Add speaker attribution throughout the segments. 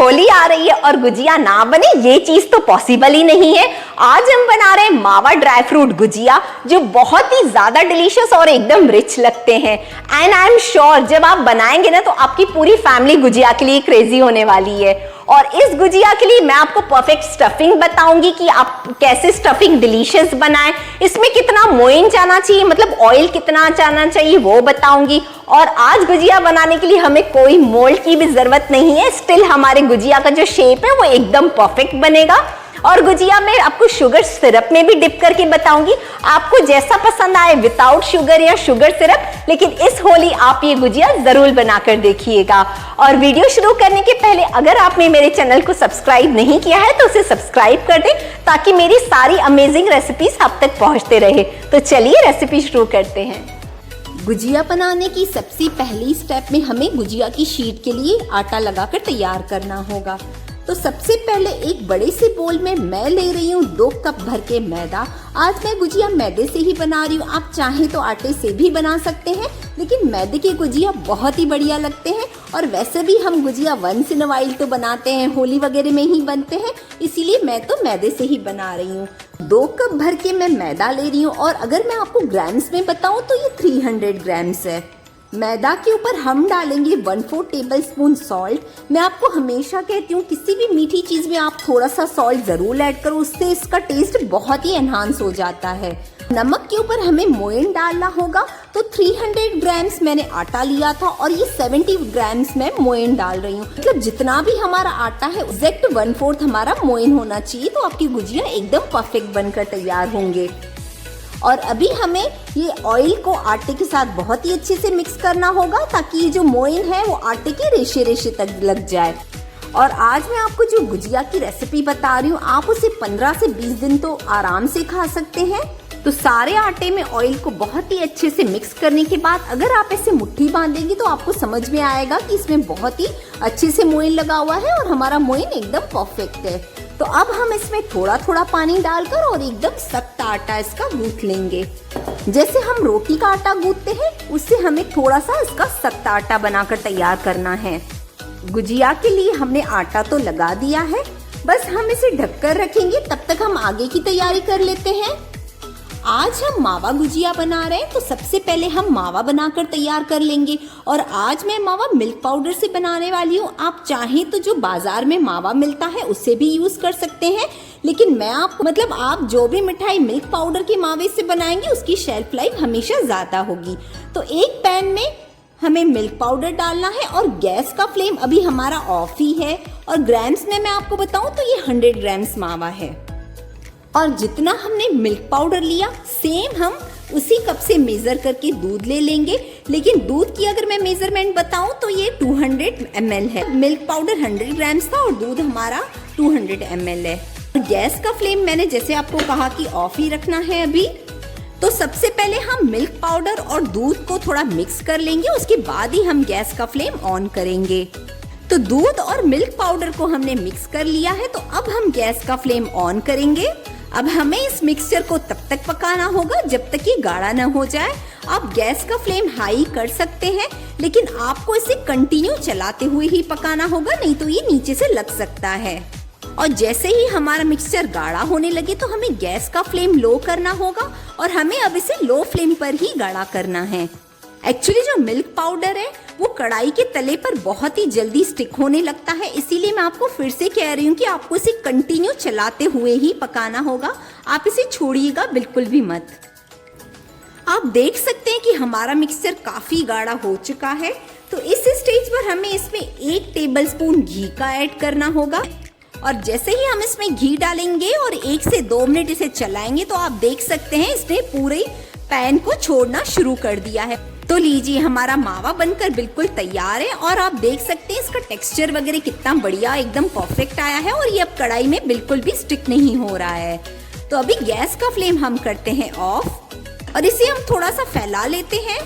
Speaker 1: होली आ रही है और गुजिया ना बने ये चीज तो पॉसिबल ही नहीं है। आज हम बना रहे हैं मावा ड्राई फ्रूट गुजिया, जो बहुत ही ज्यादा डिलीशियस और एकदम रिच लगते हैं। एंड आई एम श्योर जब आप बनाएंगे ना तो आपकी पूरी फैमिली गुजिया के लिए क्रेजी होने वाली है। और इस गुजिया के लिए मैं आपको परफेक्ट स्टफिंग बताऊंगी कि आप कैसे स्टफिंग डिलीशियस बनाएं। इसमें कितना मोइन जाना चाहिए, मतलब ऑयल कितना जाना चाहिए वो बताऊंगी। और आज गुजिया बनाने के लिए हमें कोई मोल्ड की भी जरूरत नहीं है, स्टिल हमारे गुजिया का जो शेप है वो एकदम परफेक्ट बनेगा। और गुजिया में आपको शुगर सिरप में भी डिप करके बताऊंगी, आपको जैसा पसंद आए, विदाउट शुगर या शुगर सिरप, लेकिन इस होली आप ये गुजिया जरूर बनाकर देखिएगा। और वीडियो शुरू करने के पहले अगर आपने मेरे चैनल को सब्सक्राइब नहीं किया है तो उसे सब्सक्राइब कर दें, ताकि मेरी सारी अमेजिंग रेसिपीज आप तक पहुंचते रहे। तो चलिए रेसिपी शुरू करते हैं।
Speaker 2: गुजिया बनाने की सबसे पहली स्टेप में हमें गुजिया की शीट के लिए आटा लगाकर तैयार करना होगा। तो सबसे पहले एक बड़े से बोल में मैं ले रही हूँ 2 कप भर के मैदा। आज मैं गुजिया मैदे से ही बना रही हूँ, आप चाहें तो आटे से भी बना सकते हैं, लेकिन मैदे के गुजिया बहुत ही बढ़िया लगते हैं। और वैसे भी हम gujiya once in a while तो बनाते हैं, होली वगैरह में ही बनते हैं, इसीलिए मैं तो मैदे से ही बना रही हूँ। 2 कप भर के मैं मैदा ले रही हूँ और अगर मैं आपको ग्राम्स में बताऊँ तो ये 300 ग्राम्स है। मैदा के ऊपर हम डालेंगे 1/4 टेबल स्पून सॉल्ट। मैं आपको हमेशा कहती हूँ किसी भी मीठी चीज में आप थोड़ा सा सॉल्ट जरूर ऐड करो, उससे इसका टेस्ट बहुत ही एनहांस हो जाता है। नमक के ऊपर हमें मोइन डालना होगा। तो 300 ग्राम्स मैंने आटा लिया था और ये 70 ग्राम्स मैं मोइन डाल रही हूँ। मतलब जितना भी हमारा आटा है एग्जैक्ट 1/4 हमारा मोइन होना चाहिए, तो आपकी गुजिया एकदम परफेक्ट बनकर तैयार होंगे। और अभी हमें ये ऑयल को आटे के साथ बहुत ही अच्छे से मिक्स करना होगा, ताकि ये जो मोइन है वो आटे के रेशे रेशे तक लग जाए। और आज मैं आपको जो गुजिया की रेसिपी बता रही हूँ, आप उसे 15 से 20 दिन तो आराम से खा सकते हैं। तो सारे आटे में ऑयल को बहुत ही अच्छे से मिक्स करने के बाद अगर आप ऐसे मुट्ठी बांधेंगे तो आपको समझ में आएगा कि इसमें बहुत ही अच्छे से मोइन लगा हुआ है और हमारा मोइन एकदम परफेक्ट है। तो अब हम इसमें थोड़ा थोड़ा पानी डालकर और एकदम सख्त आटा इसका गूंथ लेंगे। जैसे हम रोटी का आटा गूंथते हैं उससे हमें थोड़ा सा इसका सख्त आटा बनाकर तैयार करना है। गुजिया के लिए हमने आटा तो लगा दिया है, बस हम इसे ढककर रखेंगे, तब तक हम आगे की तैयारी कर लेते हैं। आज हम मावा गुजिया बना रहे हैं, तो सबसे पहले हम मावा बनाकर तैयार कर लेंगे। और आज मैं मावा मिल्क पाउडर से बनाने वाली हूँ। आप चाहें तो जो बाजार में मावा मिलता है उससे भी यूज कर सकते हैं, लेकिन मैं आपको आप जो भी मिठाई मिल्क पाउडर के मावे से बनाएंगे उसकी शेल्फ लाइफ हमेशा ज्यादा होगी। तो एक पैन में हमें मिल्क पाउडर डालना है और गैस का फ्लेम अभी हमारा ऑफ ही है। और ग्राम्स में मैं आपको बताऊं तो ये 100 ग्राम्स मावा है। और जितना हमने मिल्क पाउडर लिया सेम हम उसी कप से मेजर करके दूध ले लेंगे। लेकिन दूध की अगर मैं मेजरमेंट बताऊं तो ये 200 ml है। मिल्क पाउडर 100 ग्राम्स था और दूध हमारा 200 ml है। गैस का फ्लेम मैंने जैसे आपको कहा कि ऑफ ही रखना है अभी। तो सबसे पहले हम मिल्क पाउडर और दूध को थोड़ा मिक्स कर लेंगे, उसके बाद ही हम गैस का फ्लेम ऑन करेंगे। तो दूध और मिल्क पाउडर को हमने मिक्स कर लिया है, तो अब हम गैस का फ्लेम ऑन करेंगे। अब हमें इस मिक्सचर को तब तक पकाना होगा जब तक ये गाढ़ा न हो जाए। आप गैस का फ्लेम हाई कर सकते हैं, लेकिन आपको इसे कंटिन्यू चलाते हुए ही पकाना होगा, नहीं तो ये नीचे से लग सकता है। और जैसे ही हमारा मिक्सचर गाढ़ा होने लगे तो हमें गैस का फ्लेम लो करना होगा और हमें अब इसे लो फ्लेम पर ही गाढ़ा करना है। एक्चुअली जो मिल्क पाउडर है वो कढ़ाई के तले पर बहुत ही जल्दी स्टिक होने लगता है, इसीलिए मैं आपको फिर से कह रही हूँ कि आपको इसे कंटिन्यू चलाते हुए ही पकाना होगा, आप इसे छोड़िएगा बिल्कुल भी मत। आप देख सकते हैं कि हमारा मिक्सचर काफी गाढ़ा हो चुका है। तो इस स्टेज पर हमें इसमें 1 टेबल स्पून घी का ऐड करना होगा। और जैसे ही हम इसमें घी डालेंगे और 1 से 2 मिनट इसे चलाएंगे तो आप देख सकते हैं इसने पूरे पैन को छोड़ना शुरू कर दिया है। तो लीजिए हमारा मावा बनकर बिल्कुल तैयार है और आप देख सकते हैं इसका टेक्सचर वगैरह कितना बढ़िया एकदम परफेक्ट आया है और ये अब कढ़ाई में बिल्कुल भी स्टिक नहीं हो रहा है। तो अभी गैस का फ्लेम हम करते हैं ऑफ और इसे हम थोड़ा सा फैला लेते हैं।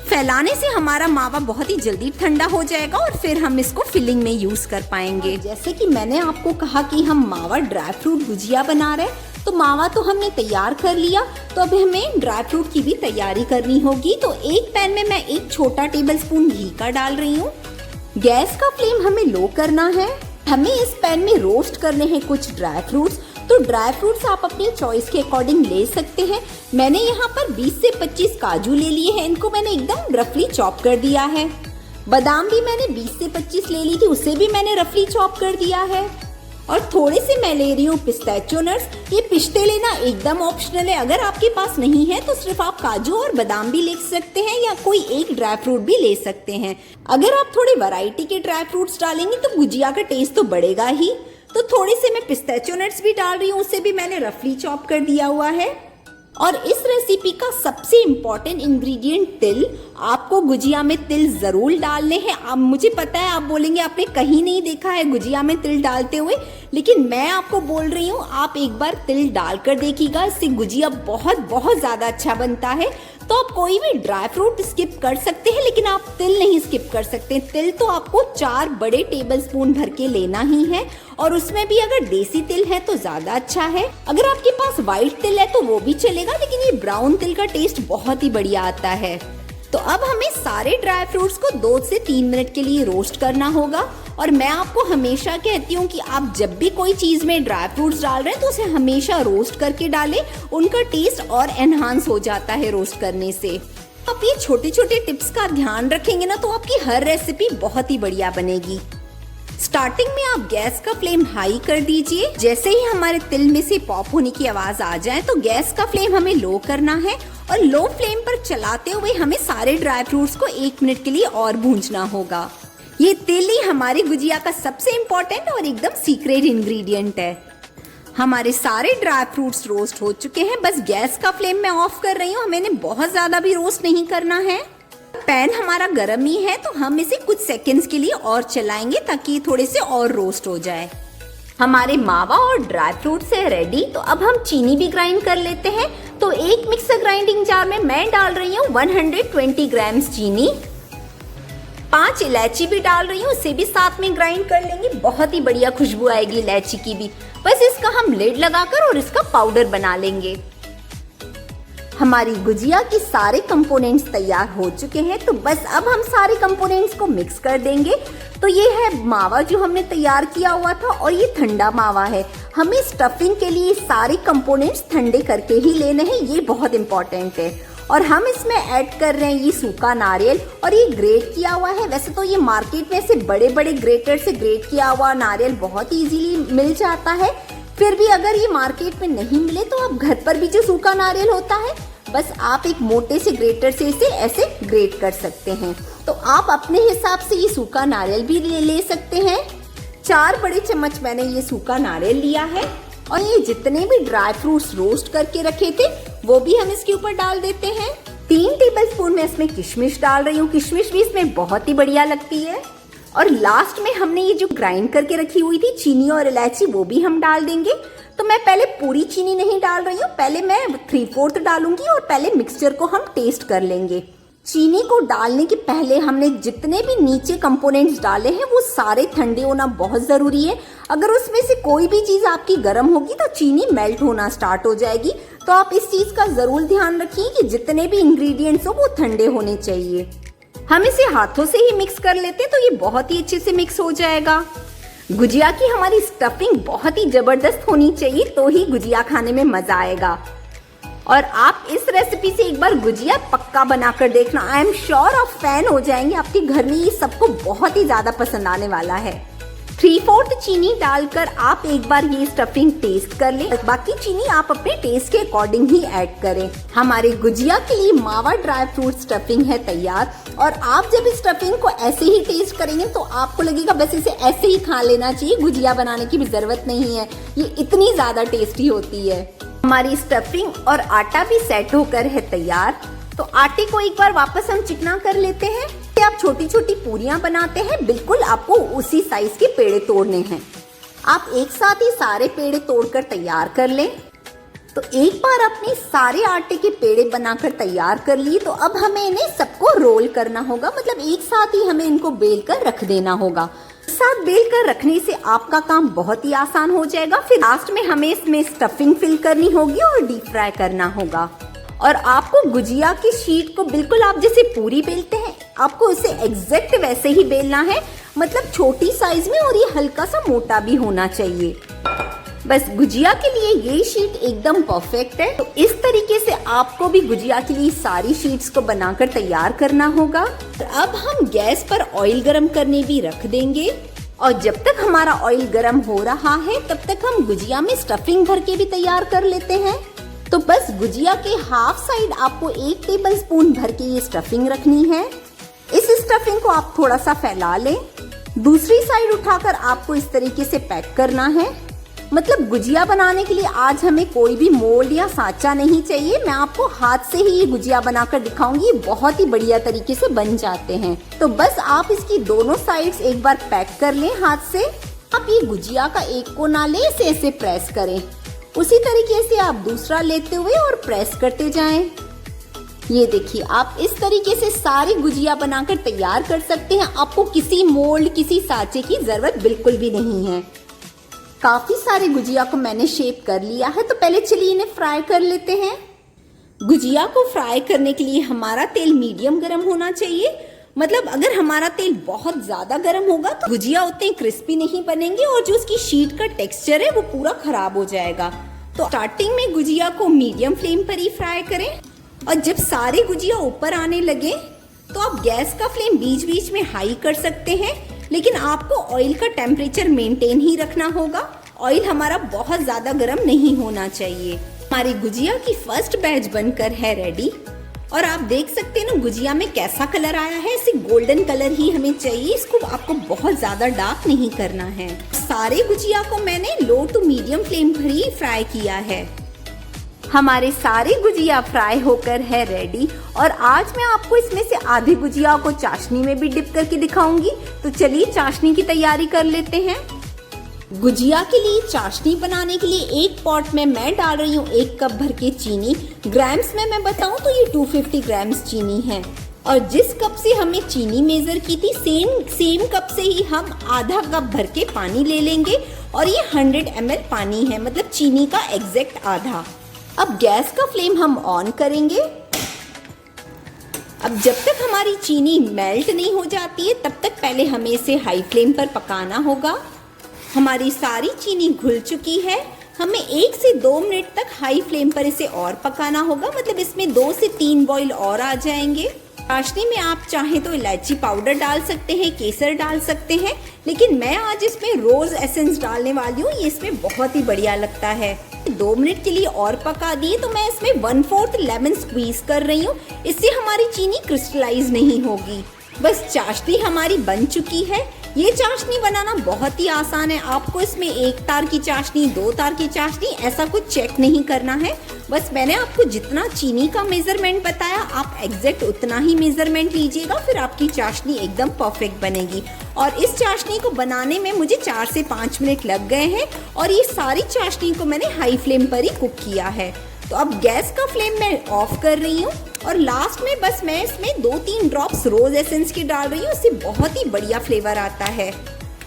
Speaker 2: फैलाने से हमारा मावा बहुत ही जल्दी ठंडा हो जाएगा और फिर हम इसको फिलिंग में यूज कर पाएंगे। जैसे कि मैंने आपको कहा कि हम मावा ड्राई फ्रूट गुजिया बना रहे हैं, तो मावा तो हमने तैयार कर लिया, तो अब हमें ड्राई फ्रूट की भी तैयारी करनी होगी। तो एक पैन में मैं 1 छोटा टेबल स्पून घी का डाल रही हूँ। गैस का फ्लेम हमें लो करना है हमें इस पैन में रोस्ट करने हैं कुछ ड्राई फ्रूट्स। तो ड्राई फ्रूट्स आप अपनी चॉइस के अकॉर्डिंग ले सकते हैं। मैंने यहाँ पर 20 से 25 काजू ले लिए हैं, इनको मैंने एकदम रफली चॉप कर दिया है। बादाम भी मैंने 20 से 25 ले ली थी, उसे भी मैंने रफली चॉप कर दिया है। और थोड़े से मैं ले रही हूँ पिस्ताचियो नट्स। ये पिस्ते लेना एकदम ऑप्शनल है, अगर आपके पास नहीं है तो सिर्फ आप काजू और बादाम भी ले सकते हैं या कोई एक ड्राई फ्रूट भी ले सकते हैं। अगर आप थोड़ी वैरायटी के ड्राई फ्रूट्स डालेंगे तो गुजिया का टेस्ट तो बढ़ेगा ही। तो थोड़े से मैं पिस्ताचियो नट्स भी डाल रही हूँ, उसे भी मैंने रफली चॉप कर दिया हुआ है। और इस रेसिपी का सबसे इम्पॉर्टेंट इंग्रेडिएंट तिल। आपको गुजिया में तिल जरूर डालने हैं। अब मुझे पता है आप बोलेंगे आपने कहीं नहीं देखा है गुजिया में तिल डालते हुए, लेकिन मैं आपको बोल रही हूँ आप एक बार तिल डालकर देखिएगा, इससे गुजिया बहुत बहुत ज्यादा अच्छा बनता है। तो आप कोई भी ड्राई फ्रूट स्किप कर सकते हैं, लेकिन आप तिल नहीं स्किप कर सकते। तिल तो आपको 4 बड़े टेबलस्पून भर के लेना ही है, और उसमें भी अगर देसी तिल है तो ज्यादा अच्छा है। अगर आपके पास व्हाइट तिल है तो वो भी चलेगा, लेकिन ये ब्राउन तिल का टेस्ट बहुत ही बढ़िया आता है। तो अब हमें सारे ड्राई फ्रूट्स को 2 से 3 मिनट के लिए रोस्ट करना होगा। और मैं आपको हमेशा कहती हूँ कि आप जब भी कोई चीज में ड्राई फ्रूट्स डाल रहे हैं तो उसे हमेशा रोस्ट करके डालें, उनका टेस्ट और एनहांस हो जाता है रोस्ट करने से। आप ये छोटे छोटे टिप्स का ध्यान रखेंगे ना तो आपकी हर रेसिपी बहुत ही बढ़िया बनेगी। स्टार्टिंग में आप गैस का फ्लेम हाई कर दीजिए। जैसे ही हमारे तिल में से पॉप होने की आवाज आ जाए तो गैस का फ्लेम हमें लो करना है, और लो फ्लेम पर चलाते हुए हमें सारे ड्राई फ्रूट्स को 1 मिनट के लिए और भूंजना होगा। ये तिल ही हमारी गुजिया का सबसे इम्पोर्टेंट और एकदम सीक्रेट इंग्रेडिएंट है। हमारे सारे ड्राई फ्रूट्स रोस्ट हो चुके हैं, बस गैस का फ्लेम मैं ऑफ कर रही हूँ। हमें बहुत ज्यादा भी रोस्ट नहीं करना है। पैन हमारा गर्म ही है तो हम इसे कुछ सेकंड्स के लिए और चलाएंगे ताकि ये थोड़े से और रोस्ट हो जाए। हमारे मावा और ड्राई फ्रूट्स है रेडी। तो अब हम चीनी भी ग्राइंड कर लेते हैं। तो एक मिक्सर ग्राइंडिंग जार में मैं डाल रही हूँ 120 ग्राम चीनी। 5 इलायची भी डाल रही हूँ, उसे भी साथ में ग्राइंड कर लेंगे। बहुत ही बढ़िया खुशबू आएगी इलायची की भी। बस इसका हम लिड लगाकर और इसका पाउडर बना लेंगे। हमारी गुजिया के सारे कंपोनेंट्स तैयार हो चुके हैं। तो बस अब हम सारे कंपोनेंट्स को मिक्स कर देंगे। तो ये है मावा जो हमने तैयार किया हुआ था, और ये ठंडा मावा है। हमें स्टफिंग के लिए सारे कंपोनेंट्स ठंडे करके ही लेने हैं, ये बहुत इंपॉर्टेंट है। और हम इसमें ऐड कर रहे हैं ये सूखा नारियल, और ये ग्रेट किया हुआ है। वैसे तो ये मार्केट में से बड़े बड़े ग्रेटर से ग्रेट किया हुआ नारियल बहुत इजीली मिल जाता है। फिर भी अगर ये मार्केट में नहीं मिले तो आप घर पर भी जो सूखा नारियल होता है, बस आप एक मोटे से ग्रेटर से इसे ऐसे ग्रेट कर सकते हैं। तो आप अपने हिसाब से ये सूखा नारियल भी ले सकते हैं। 4 बड़े चम्मच मैंने ये सूखा नारियल लिया है, और ये जितने भी ड्राई फ्रूट्स रोस्ट करके रखे थे वो भी हम इसके ऊपर डाल देते हैं। 3 टेबलस्पून में इसमें किशमिश डाल रही हूँ। किशमिश भी इसमें बहुत ही बढ़िया लगती है। और लास्ट में हमने ये जो ग्राइंड करके रखी हुई थी चीनी और इलायची, वो भी हम डाल देंगे। तो मैं पहले पूरी चीनी नहीं डाल रही हूँ, पहले मैं 3/4 डालूंगी, और पहले मिक्सचर को हम टेस्ट कर लेंगे। चीनी को डालने के पहले हमने जितने भी नीचे कंपोनेंट्स डाले हैं वो सारे ठंडे होना बहुत जरूरी है। अगर उसमें से कोई भी चीज आपकी गर्म होगी तो चीनी मेल्ट होना स्टार्ट हो जाएगी। तो आप इस चीज का जरूर ध्यान रखिए कि जितने भी इंग्रेडिएंट्स हो वो ठंडे होने चाहिए। हम इसे हाथों से ही मिक्स कर लेते हैं तो ये बहुत ही अच्छे से मिक्स हो जाएगा। गुजिया की हमारी स्टफिंग बहुत ही जबरदस्त होनी चाहिए, तो ही गुजिया खाने में मजा आएगा। और आप इस रेसिपी से एक बार गुजिया पक्का बनाकर देखना। आई एम श्योर आप फैन हो जाएंगे। आपके घर में ये सबको बहुत ही ज्यादा पसंद आने वाला है। 3/4 चीनी डालकर आप एक बार ये स्टफिंग टेस्ट कर लें। बाकी चीनी आप अपने टेस्ट के अकॉर्डिंग ही ऐड करें। हमारे गुजिया के लिए मावा ड्राई फ्रूट स्टफिंग है तैयार। और आप जब इस स्टफिंग को ऐसे ही टेस्ट करेंगे तो आपको लगेगा बस इसे ऐसे ही खा लेना चाहिए, गुजिया बनाने की भी जरूरत नहीं है। ये इतनी ज्यादा टेस्टी होती है। हमारी स्टफिंग और आटा भी सेट होकर है तैयार। तो आटे को एक बार वापस हम चिकना कर लेते हैं। आप छोटी छोटी पूरियां बनाते हैं, बिल्कुल आपको उसी साइज के पेड़े तोड़ने हैं। आप एक साथ ही सारे पेड़े तोड़कर तैयार कर लें। तो एक बार अपने सारे आटे के पेड़े बनाकर तैयार कर लिए। तो अब हमें इन्हें सबको रोल करना होगा, मतलब एक साथ ही हमें इनको बेल कर रख देना होगा। साथ बेल कर रखने से आपका काम बहुत ही आसान हो जाएगा। फिर लास्ट में हमें इसमें स्टफिंग फिल करनी होगी और डीप फ्राई करना होगा। और आपको गुजिया की शीट को बिल्कुल आप जैसे पूरी बेलते हैं आपको इसे एग्जैक्ट वैसे ही बेलना है, मतलब छोटी साइज में, और ये हल्का सा मोटा भी होना चाहिए। बस गुजिया के लिए ये शीट एकदम परफेक्ट है। तो इस तरीके से आपको भी गुजिया के लिए सारी शीट्स को बनाकर तैयार करना होगा। अब हम गैस पर ऑयल गरम करने भी रख देंगे, और जब तक हमारा ऑयल गरम हो रहा है तब तक हम गुजिया में स्टफिंग भर के भी तैयार कर लेते हैं। तो बस गुजिया के हाफ साइड आपको 1 टेबलस्पून भर के ये स्टफिंग रखनी है। इस स्टफिंग को आप थोड़ा सा फैला लें। दूसरी साइड उठाकर आपको इस तरीके से पैक करना है। मतलब गुजिया बनाने के लिए आज हमें कोई भी मोल्ड या सांचा नहीं चाहिए। मैं आपको हाथ से ही ये गुजिया बनाकर दिखाऊंगी, बहुत ही बढ़िया तरीके से बन जाते हैं। तो बस आप इसकी दोनों साइड्स एक बार पैक कर लें हाथ से। आप ये गुजिया का एक कोना ले, इसे ऐसे प्रेस करें। उसी तरीके से आप दूसरा लेते हुए और प्रेस करते जाएं। ये देखिए, आप इस तरीके से सारी गुजिया बनाकर तैयार कर सकते हैं। आपको किसी मोल्ड, किसी सांचे की जरूरत बिल्कुल भी नहीं है। काफी सारे गुजिया को मैंने शेप कर लिया है, तो पहले चलिए इन्हें फ्राई कर लेते हैं। गुजिया को फ्राई करने के लिए हमारा तेल मीडियम गर्म होना चाहिए। मतलब अगर हमारा तेल बहुत ज्यादा गर्म होगा तो गुजिया उतने क्रिस्पी नहीं बनेंगे और जो उसकी शीट का टेक्सचर है वो पूरा खराब हो जाएगा। तो स्टार्टिंग में गुजिया को मीडियम फ्लेम पर ही फ्राई करें, और जब सारे गुजिया ऊपर आने लगे तो आप गैस का फ्लेम बीच बीच में हाई कर सकते हैं, लेकिन आपको ऑयल का टेम्परेचर मेंटेन ही रखना होगा। ऑयल हमारा बहुत ज्यादा गर्म नहीं होना चाहिए। हमारी गुजिया की फर्स्ट बैच बनकर है रेडी, और आप देख सकते हैं ना गुजिया में कैसा कलर आया है। इसे गोल्डन कलर ही हमें चाहिए, इसको आपको बहुत ज्यादा डार्क नहीं करना है। सारे गुजिया को मैंने लो टू मीडियम फ्लेम पर ही फ्राई किया है। हमारे सारे गुजिया फ्राई होकर है रेडी, और आज मैं आपको इसमें से आधी गुजिया को चाशनी में भी डिप करके दिखाऊंगी। तो चलिए चाशनी की तैयारी कर लेते हैं। गुजिया के लिए चाशनी बनाने के लिए एक पॉट में मैं डाल रही हूँ 1 कप भर के चीनी। ग्राम्स में मैं बताऊँ तो ये 250 ग्राम्स चीनी है, और जिस कप से हमने चीनी मेजर की थी सेम कप से ही हम आधा कप भर के पानी ले लेंगे, और ये 100 ml पानी है, मतलब चीनी का एग्जैक्ट आधा। अब गैस का फ्लेम हम ऑन करेंगे। अब जब तक हमारी चीनी मेल्ट नहीं हो जाती है तब तक पहले हमें इसे हाई फ्लेम पर पकाना होगा। हमारी सारी चीनी घुल चुकी है। हमें 1 से 2 मिनट तक हाई फ्लेम पर इसे और पकाना होगा, मतलब इसमें 2 से 3 बॉईल और आ जाएंगे। चाशनी में आप चाहें तो इलायची पाउडर डाल सकते हैं, केसर डाल सकते हैं, लेकिन मैं आज इसमें रोज एसेंस डालने वाली हूँ। ये इसमें बहुत ही बढ़िया लगता है। 2 मिनट के लिए और पका दिए तो मैं इसमें 1/4 लेमन स्क्वीज कर रही हूँ, इससे हमारी चीनी क्रिस्टलाइज नहीं होगी। बस चाशनी हमारी बन चुकी है। ये चाशनी बनाना बहुत ही आसान है। आपको इसमें 1 तार की चाशनी, 2 तार की चाशनी, ऐसा कुछ चेक नहीं करना है। बस मैंने आपको जितना चीनी का मेजरमेंट बताया आप एग्जैक्ट उतना ही मेजरमेंट लीजिएगा, फिर आपकी चाशनी एकदम परफेक्ट बनेगी। और इस चाशनी को बनाने में मुझे 4 से 5 मिनट लग गए हैं, और ये सारी चाशनी को मैंने हाई फ्लेम पर ही कुक किया है। तो अब गैस का फ्लेम मैं ऑफ कर रही हूँ, और लास्ट में बस मैं इसमें 2-3 ड्रॉप्स रोज एसेंस के डाल रही हूँ, इससे बहुत ही बढ़िया फ्लेवर आता है।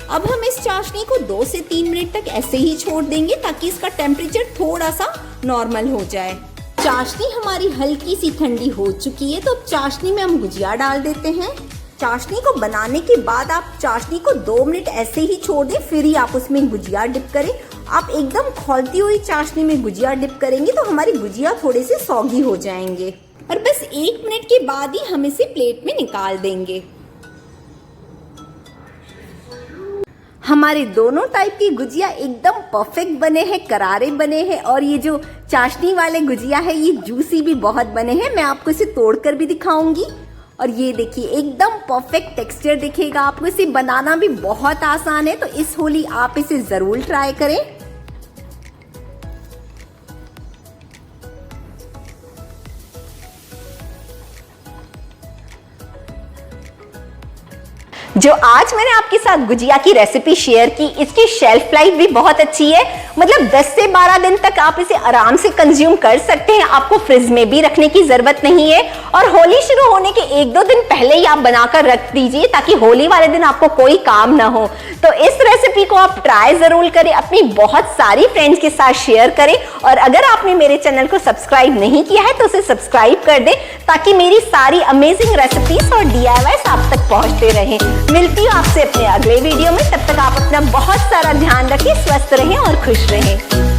Speaker 2: अब हम इस चाशनी को 2 से 3 मिनट तक ऐसे ही छोड़ देंगे ताकि इसका टेम्परेचर थोड़ा सा नॉर्मल हो जाए। चाशनी हमारी हल्की सी ठंडी हो चुकी है, तो अब चाशनी में हम गुजिया डाल देते हैं। चाशनी को बनाने के बाद आप चाशनी को 2 मिनट ऐसे ही छोड़ दें, फिर ही आप उसमें गुजिया डिप करें। आप एकदम खौलती हुई चाशनी में गुजिया डिप करेंगे तो हमारी गुजिया थोड़े से सॉगी हो जाएंगे, और बस 1 मिनट के बाद ही हम इसे प्लेट में निकाल देंगे। हमारे दोनों टाइप की गुजिया एकदम परफेक्ट बने हैं, करारे बने हैं, और ये जो चाशनी वाले गुजिया है ये जूसी भी बहुत बने हैं। मैं आपको इसे तोड़कर भी दिखाऊंगी, और ये देखिए एकदम परफेक्ट टेक्सचर दिखेगा आपको। इसे बनाना भी बहुत आसान है, तो इस होली आप इसे जरूर ट्राई करें।
Speaker 1: जो आज मैंने आपके साथ गुजिया की रेसिपी शेयर की, इसकी शेल्फ लाइफ भी बहुत अच्छी है। मतलब 10 से 12 दिन तक आप इसे आराम से कंज्यूम कर सकते हैं। आपको फ्रिज में भी रखने की जरूरत नहीं है, और होली शुरू होने के 1-2 दिन पहले ही आप बनाकर रख दीजिए ताकि होली वाले दिन आपको कोई काम ना हो। तो इस रेसिपी को आप ट्राई जरूर करें, अपनी बहुत सारी फ्रेंड्स के साथ शेयर करें, और अगर आपने मेरे चैनल को सब्सक्राइब नहीं किया है तो उसे सब्सक्राइब कर दें ताकि मेरी सारी अमेजिंग रेसिपीज और DIYs आप तक पहुंचते रहें। मिलती हूँ आपसे अपने अगले वीडियो में, तब तक आप अपना बहुत सारा ध्यान रखें, स्वस्थ रहें और खुश रहें।